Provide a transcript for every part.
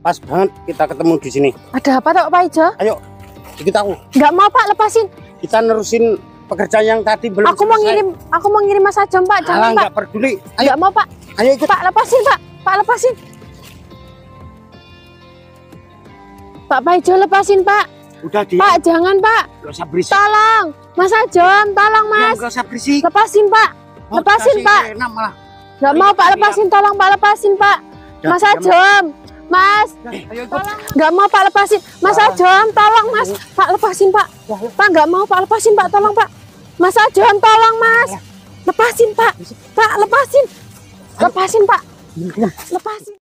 Pas banget kita ketemu di sini. Ada apa toh Pak Ijo? Ayo, ikut aku. Nggak mau Pak, lepasin. Kita nerusin pekerjaan yang tadi belum Aku mau ngirim Mas Ajam Pak, jangan Pak. Nggak peduli. Ayo. Nggak mau Pak. Ayo ikut. Pak lepasin Pak, Pak lepasin. Pak Ijo lepasin Pak. Udah dia. Pak jangan Pak. Gak usah berisik. Tolong, Mas Ajam, tolong Mas. Gak usah berisik. Lepasin Pak, lepasin Pak. Nggak mau Pak, lepasin, tolong Pak, lepasin Pak. Mas Ajam, Mas. Ayo ikut. Tolong. Nggak mau Pak, lepasin. Mas Ajam, tolong Mas. Pak lepasin Pak. Pak nggak mau Pak, lepasin Pak, tolong Pak. Mas Ajam, tolong Mas. Lepasin Pak. Pak lepasin. Lepasin Pak. Lepasin.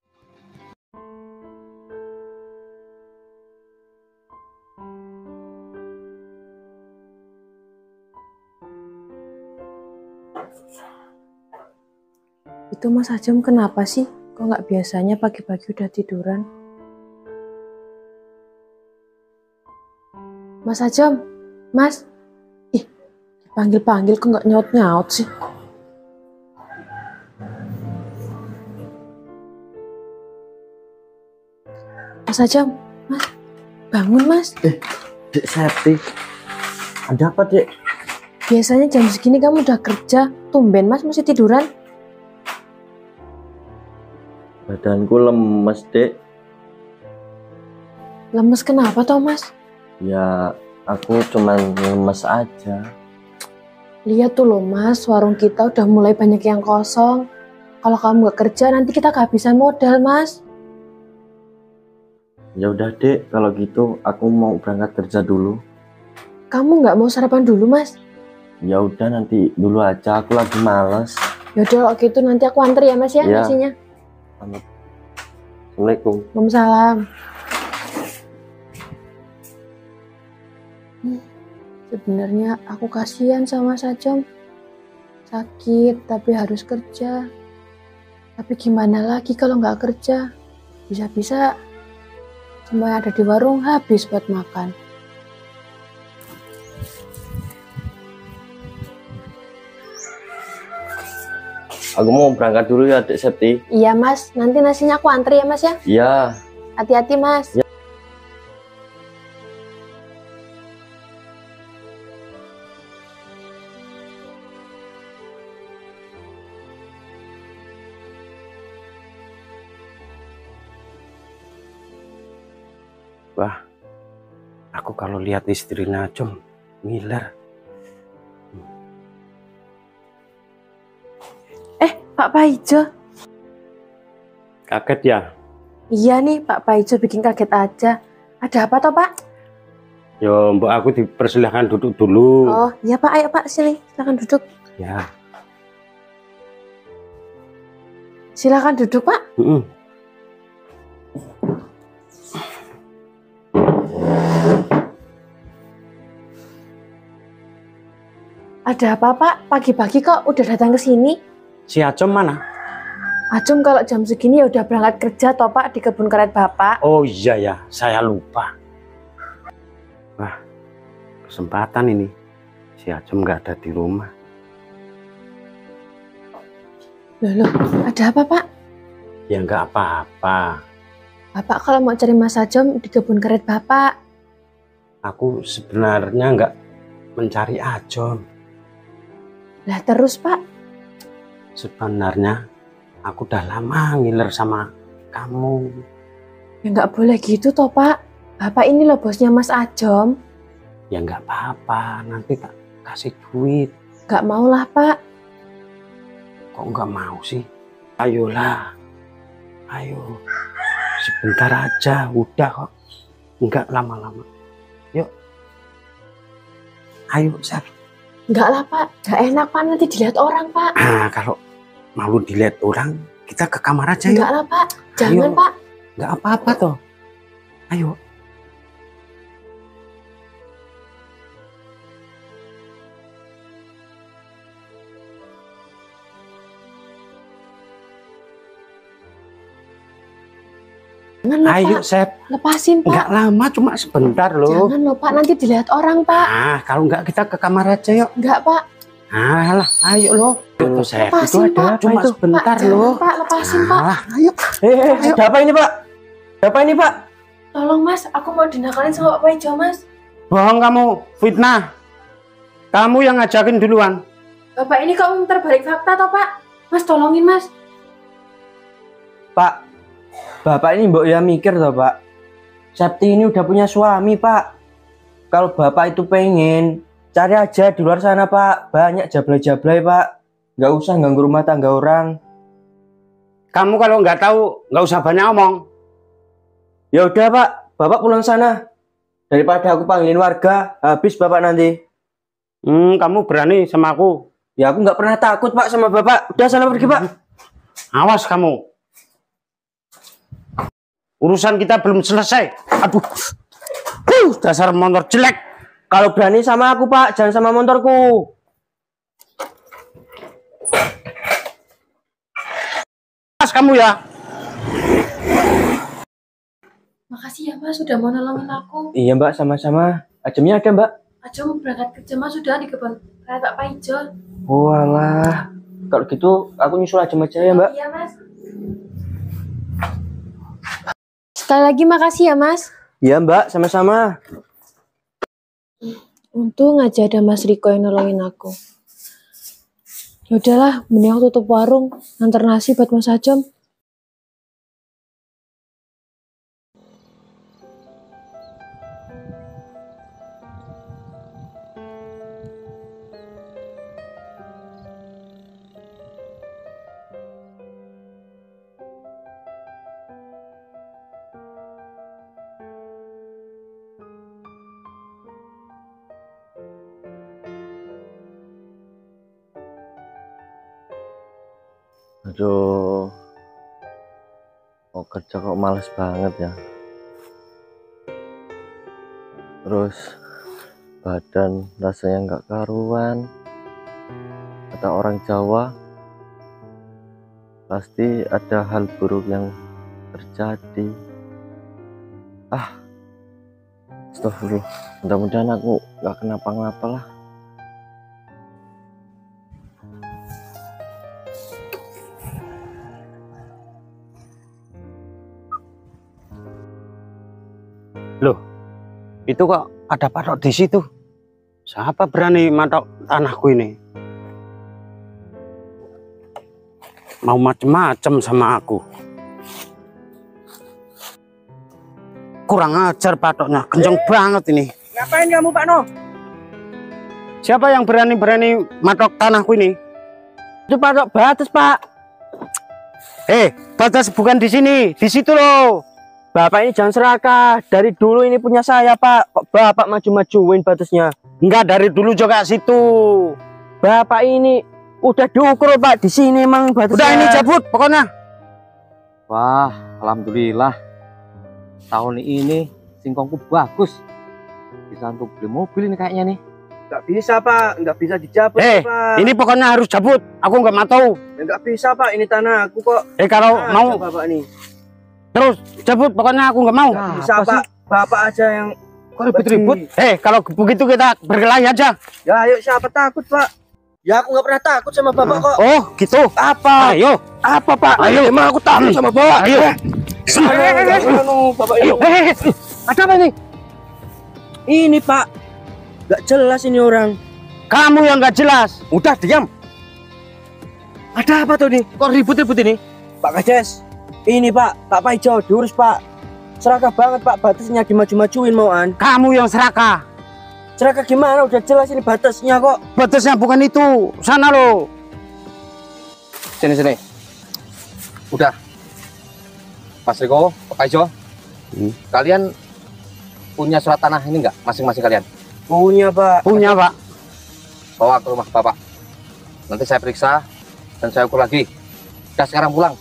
Itu Mas Ajam kenapa sih? Kok nggak biasanya pagi-pagi udah tiduran? Mas Ajam, Mas. Ih, dipanggil-panggil kok nggak nyaut-nyaut sih? Mas Ajam, Mas. Bangun Mas. Dek Septi. Ada apa Dek? Biasanya jam segini kamu udah kerja. Tumben Mas masih tiduran. Badanku lemes Dek. Lemes kenapa toh Mas? Ya aku cuman lemes aja. Lihat tuh loh Mas, warung kita udah mulai banyak yang kosong. Kalau kamu nggak kerja nanti kita kehabisan modal Mas. Ya udah Dek, kalau gitu aku mau berangkat kerja dulu. Kamu nggak mau sarapan dulu Mas? Ya udah nanti dulu aja, aku lagi males. Yaudah kalau gitu nanti aku anter ya Mas ya, Ya. nasinya. Assalamualaikum. Waalaikumsalam. Sebenarnya aku kasihan sama Mas Ajam. Sakit tapi harus kerja. Tapi gimana lagi kalau nggak kerja? Bisa-bisa semua yang ada di warung habis buat makan. Aku mau berangkat dulu ya Dek Septi. Iya Mas, nanti nasinya aku anter ya Mas ya. Iya. Hati-hati Mas. Ya. Wah, aku kalau lihat istri Najum ngiler. Pak Paijo. Kaget ya? Iya nih Pak Paijo bikin kaget aja. Ada apa toh Pak? Yo, mbak aku dipersilahkan duduk dulu. Oh iya Pak, ayo Pak sini, silakan duduk. Ya. Silakan duduk Pak. Ada apa Pak? Pagi-pagi kok udah datang ke sini? Si Ajam mana? Ajam kalau jam segini ya udah berangkat kerja toh Pak di kebun karet Bapak. Oh iya ya, saya lupa. Wah, kesempatan ini. Si Ajam nggak ada di rumah. Loh, ada apa Pak? Ya nggak apa-apa. Bapak kalau mau cari Mas Ajam di kebun karet Bapak. Aku sebenarnya nggak mencari Ajam. Lah terus Pak? Sebenarnya aku udah lama ngiler sama kamu. Ya nggak boleh gitu toh Pak. Bapak ini loh bosnya Mas Ajam. Ya nggak apa-apa, nanti tak kasih duit. Nggak mau lah Pak. Kok nggak mau sih? Ayolah, ayo. Sebentar aja, udah kok. Nggak lama-lama. Yuk. Ayo, Sar. Nggak lah Pak, nggak enak Pak, nanti dilihat orang Pak. Ah, kalau malu dilihat orang, kita ke kamar aja yuk. Nggak lah Pak, jangan Ayo. Pak. Nggak apa-apa toh. Ayo. Jangan loh Ayo, Pak, Sep. lepasin Pak. Nggak lama, cuma sebentar loh. Jangan loh Pak, nanti dilihat orang Pak. Ah, kalau nggak kita ke kamar aja yuk. Nggak Pak. Alah, ayo loh. Tuh, Sep, itu Lepasin ada Pak. cuma Itu, sebentar Pak, jangan, loh. Pak, lepasin Pak. Alah, ayo. Ada apa ini Pak? Apa ini, Pak? Tolong mas, aku mau dinakalin sama Pak Ijo mas. Bohong kamu, fitnah. Kamu yang ngajakin duluan. Bapak ini kok terbalik fakta toh pak? Mas tolongin mas. Pak, Bapak ini mbok ya mikir toh, Pak. Septi ini udah punya suami, Pak. Kalau Bapak itu pengen, cari aja di luar sana, Pak. Banyak jablay-jablay, Pak. Nggak usah ganggu rumah tangga orang. Kamu kalau nggak tahu, nggak usah banyak omong. Ya udah, Pak. Bapak pulang sana. Daripada aku panggilin warga, habis Bapak nanti. Kamu berani sama aku? Ya aku nggak pernah takut, Pak, sama Bapak. Udah sana pergi, Pak. Awas kamu. Urusan kita belum selesai. Aduh. Dasar motor jelek. Kalau berani sama aku, Pak, jangan sama motorku. Awas kamu ya. Makasih ya mas sudah mau nolongin aku. Iya, Mbak, sama-sama. Ajemnya ada, Mbak. Ajo mau berangkat kerja mas sudah di kebun raya Pak Ijo. Walah. Kalau gitu aku nyusul ajem aja ya, Mbak. Iya mas. Sekali lagi makasih ya mas. Iya, Mbak, sama-sama. Untung aja ada Mas Riko yang nolongin aku. Ya udahlah, mending aku tutup warung, nganter nasi buat Mas Ajom. Aduh, mau kerja kok males banget ya. Terus badan rasanya nggak karuan. Kata orang Jawa, pasti ada hal buruk yang terjadi. Astagfirullah, mudah-mudahan aku nggak kenapa-napa lah. Loh, itu kok ada patok di situ? Siapa berani matok tanahku ini? Mau macem-macem sama aku. Kurang ajar patoknya, kenceng banget ini. Ngapain kamu, Pak No? Siapa yang berani-berani matok tanahku ini? Itu patok batas, Pak. Batas bukan di sini, di situ loh. Bapak ini jangan serakah. Dari dulu ini punya saya, Pak. Kok Bapak maju-majuin batasnya? Enggak, dari dulu juga situ. Bapak ini udah diukur, Pak. Di sini emang batasnya. Udah ini cabut pokoknya. Wah, alhamdulillah. Tahun ini singkongku bagus. Bisa untuk beli mobil ini kayaknya nih. Nggak bisa, Pak. Nggak bisa dicabut, Pak. Ini pokoknya harus cabut. Aku nggak mau tahu. Nggak bisa, Pak. Ini tanah aku kok. Kalau mau Bapak nih. terus cabut pokoknya aku nggak mau. Nggak bisa, apa Pak. Bapak aja yang Kok ribut-ribut? Kalau begitu kita berkelahi aja. Ya, ayo, siapa takut, Pak? Ya, aku nggak pernah takut sama Bapak kok. Oh, gitu. Apa? Ayo. Apa, Pak? Ayo. Emang aku takut sama Bapak? Ayo. Bapak ini. Ada apa ini? Ini, Pak. Nggak jelas ini orang. Kamu yang nggak jelas. Udah diam. Ada apa tuh nih? Kok ribut-ribut ini? Pak Kades. Ini, Pak. Pak Paijo diurus, Pak. Serakah banget, Pak. Batasnya dimaju-majuin mauan. Kamu yang serakah. Serakah gimana? Udah jelas ini batasnya kok. Batasnya bukan itu. Sana loh. Sini. Udah. Mas Riko, Pak Paijo. Kalian punya surat tanah ini enggak? Masing-masing kalian? Punya, Pak. Punya, Pak. Bawa ke rumah Bapak. Nanti saya periksa dan saya ukur lagi. Udah sekarang pulang.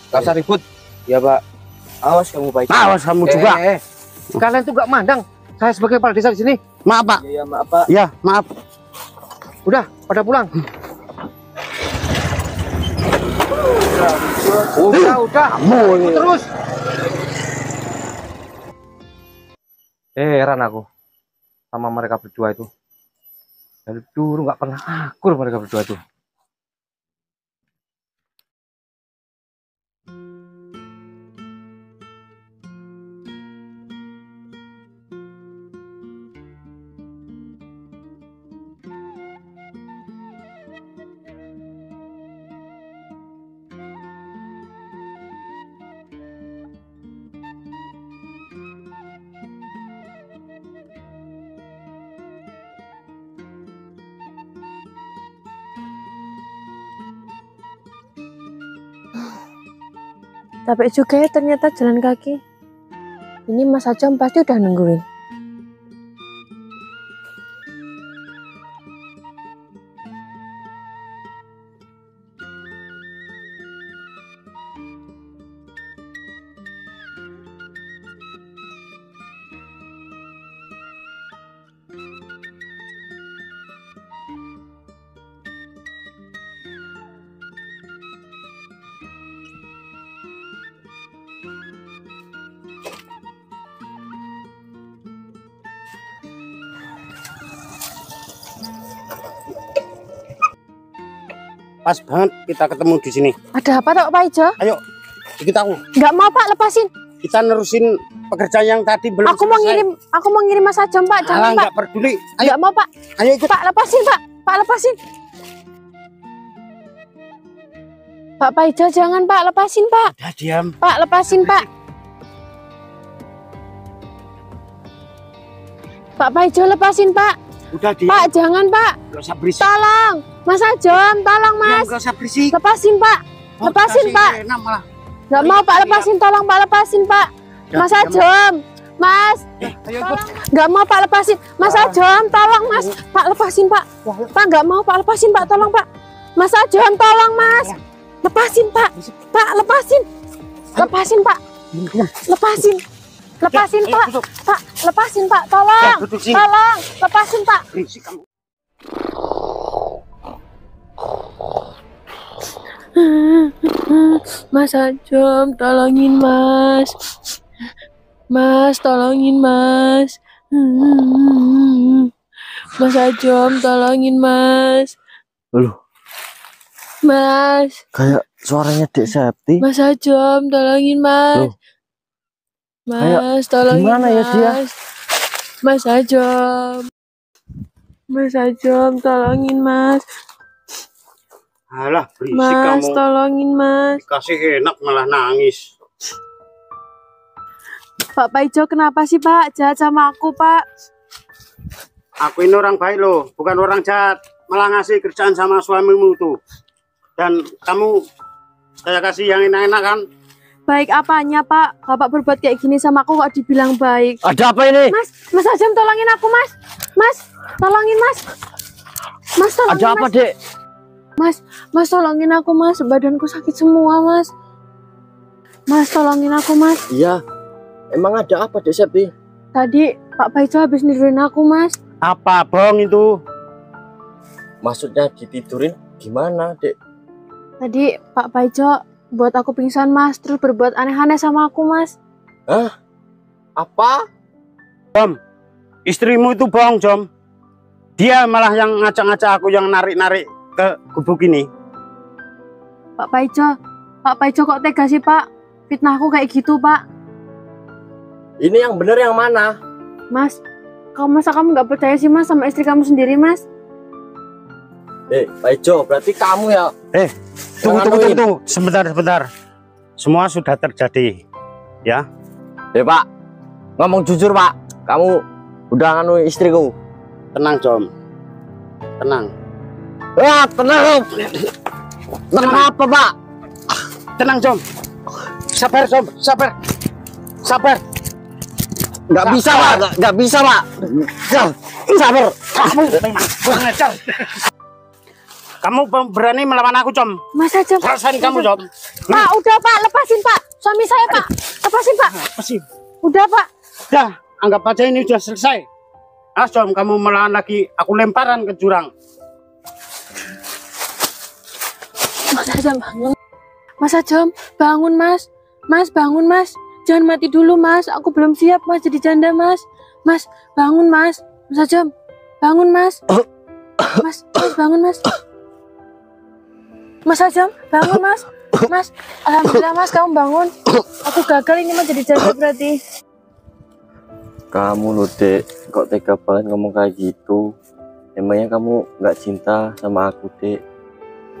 Gak usah ribut. Ya, Pak. Awas kamu, Pak. Awas kamu juga. Kalian tuh gak mandang. Saya sebagai kepala desa di sini. Maaf, Pak. Iya, maaf, Pak. Ya, maaf. Udah, pada pulang. Udah. Kamu Terus. Heran aku sama mereka berdua itu. Dari dulu nggak pernah akur mereka berdua itu. capek juga ya ternyata jalan kaki. Ini Mas Ajam pasti udah nungguin. Pas banget kita ketemu di sini. Ada apa toh Pak Ijo? Ayo, ikut aku. Nggak mau Pak, lepasin. Kita nerusin pekerjaan yang tadi belum Aku mau ngirim Mas Ajam Pak, jangan Pak. Nggak peduli. Ayo, Nggak mau Pak. ayo ikut. Pak lepasin Pak, Pak lepasin. Pak Ijo jangan Pak, lepasin Pak. Udah diam. Pak lepasin Pak. Pak Ijo lepasin Pak. Udah diam. Pak jangan Pak. Gak usah berisik. Tolong, Mas Ajam, tolong Mas. Gak usah berisik. Lepasin Pak, lepasin Pak. Enak malah. Nggak mau Pak, lepasin, tolong Pak lepasin Pak. Mas Ajam, Mas. Ayo ikut. Nggak mau Pak lepasin. Mas Ajam, tolong Mas. Pak lepasin Pak. Pak nggak mau Pak lepasin Pak, tolong Pak. Mas Ajam, tolong Mas. Lepasin Pak. Pak lepasin. Lepasin Pak. Lepasin. Lepasin Pak. Pak lepasin Pak, tolong. Tolong, lepasin Pak. Berisik kamu. Mas Ajam, tolongin Mas. Mas, tolongin Mas. Mas Ajam, tolongin Mas. Loh, Mas. kayak suaranya Dek Septi. Mas Ajam, tolongin Mas. Loh. Mas, tolongin gimana ya dia? Mas. Mas Ajam. Mas Ajam, tolongin Mas. Alah, berisik Mas, kamu. tolongin Mas. Kasih enak malah nangis. Pak Ijo kenapa sih Pak? Jahat sama aku Pak. Aku ini orang baik loh, bukan orang jahat. Malah ngasih kerjaan sama suamimu tuh. Dan kamu saya kasih yang enak-enak kan? Baik apanya Pak? Bapak berbuat kayak gini sama aku kok dibilang baik. Ada apa ini? Mas Ajam tolongin aku Mas. Mas, tolongin Mas. Mas tolongin Ada apa, Mas. Dek? Mas tolongin aku Mas. Badanku sakit semua Mas. Mas tolongin aku Mas. Iya. Emang ada apa, Dek Septi? Tadi Pak Ijo habis nidurin aku Mas. Apa bohong itu? Maksudnya ditidurin gimana, Dek? Tadi Pak Ijo buat aku pingsan Mas. Terus berbuat aneh-aneh sama aku Mas. Hah? Apa? Istrimu itu bohong, Jom. Dia malah yang ngajak-ngajak aku yang narik-narik ke gubuk ini. Pak Ijo kok tega sih Pak? Fitnah aku kayak gitu Pak. Ini yang bener yang mana? Mas, masa kamu nggak percaya sih Mas sama istri kamu sendiri Mas? Pak Ijo, berarti kamu ya? Tunggu. Sebentar. Semua sudah terjadi. Ya. Pak, ngomong jujur Pak. Kamu udah nganu istriku. Tenang, Jom. Tenang. Tenang. Tenang apa, Pak? Tenang, Jom. Sabar, Jom. Sabar. Nggak bisa, Pak. Nggak bisa, Pak. Sabar. Kamu memang kurang ajar. Kamu berani melawan aku, Jom. Mas Ajam. Rasain kamu, Jom. Pak, udah Pak, lepasin Pak. Suami saya Pak. Lepasin Pak. Udah Pak. Udah, anggap aja ini sudah selesai. Jom, kamu melawan lagi, aku lemparan ke jurang. Mas Ajam bangun. Mas Ajam, bangun Mas. Mas, bangun Mas. Jangan mati dulu Mas. Aku belum siap Mas jadi janda Mas. Mas, bangun Mas. Mas Ajam, bangun Mas. Mas bangun Mas. Mas Ajam, bangun Mas. Mas, alhamdulillah Mas kamu bangun. Aku gagal ini Mas jadi janda berarti. Kamu loh, Dek. Kok tega banget ngomong kayak gitu? Emangnya kamu nggak cinta sama aku, Dek?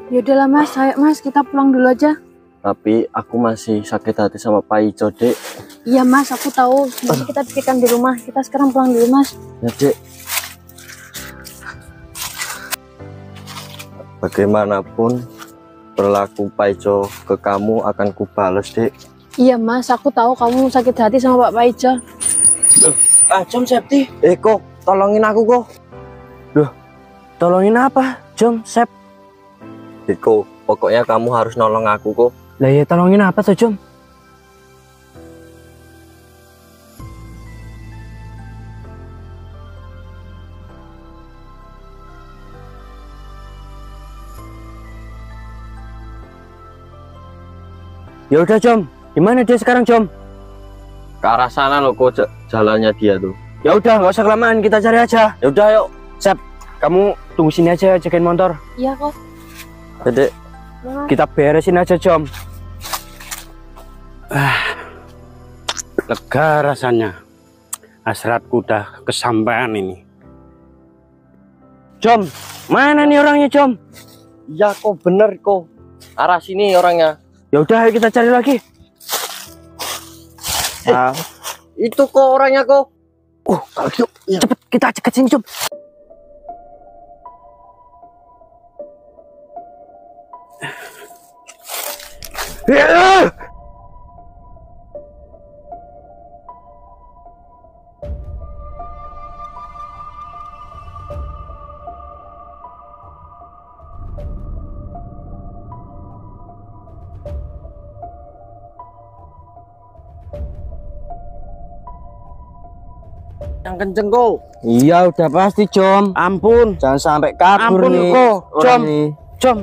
Yaudahlah Mas, ayo Mas kita pulang dulu aja. Tapi aku masih sakit hati sama Pak Ijo, Dek. Iya Mas, aku tahu. Nanti kita pikirkan di rumah. Kita sekarang pulang dulu Mas. Ya, Dek. Bagaimanapun perilaku Pak Ijo ke kamu akan kubales, Dek. Iya Mas, aku tahu kamu sakit hati sama Pak Paijo. Jom Septi. Kok, tolongin aku kok. Tolongin apa? Jom, Sep. Iko, pokoknya kamu harus nolong aku kok. Lah ya tolongin apa tuh, Jom? Ya udah, Jom. Gimana dia sekarang, Jom? Ke arah sana loh kok jalannya dia tuh. Ya udah, nggak usah kelamaan, kita cari aja. Ya udah, yuk. Sep, kamu tunggu sini aja jagain motor. Iya kok. Dedek, kita beresin aja, Jom. Lega rasanya. Hasratku udah kesampaian ini. Jom, mana nih orangnya, Jom? Iya kok, bener kok. Arah sini orangnya. Ya udah, ayo kita cari lagi. Itu kok orangnya kok. Kalau gitu, ya. Cepet, kita ke sini, Jom. Yang kenceng kok. Iya, udah pasti, Jom. Ampun, Jangan sampai kabur ampun nih. kok, orang Jom, nih. Jom.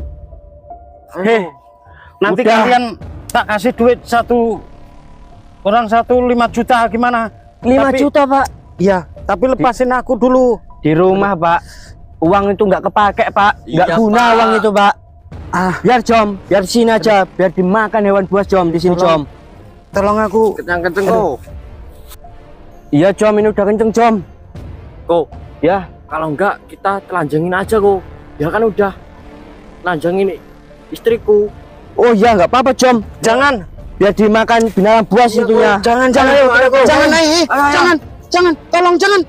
Heh, nanti Udah. kalian tak kasih duit orang 5 juta gimana? 5 Tapi- juta, Pak. Iya, tapi lepasin aku dulu. Di rumah, Pak. Uang itu nggak kepake, Pak. Nggak Iya, guna Pak. uang itu, Pak. Ah, Biar, Jom. Biar di sini aja. Biar dimakan hewan buas, Jom. Di sini, Tolong. Jom. tolong aku. Yang kenceng kok. Iya, Jom. Ini udah kenceng, Jom. Kok, Ya. kalau enggak kita telanjangin aja kok. Ya kan udah telanjangin istriku. Oh iya, nggak apa-apa, Jom. Jangan, Biar dimakan binatang buas itunya. jangan, Jangan, ayo, ayo, jangan, ayo. jangan, tolong, jangan.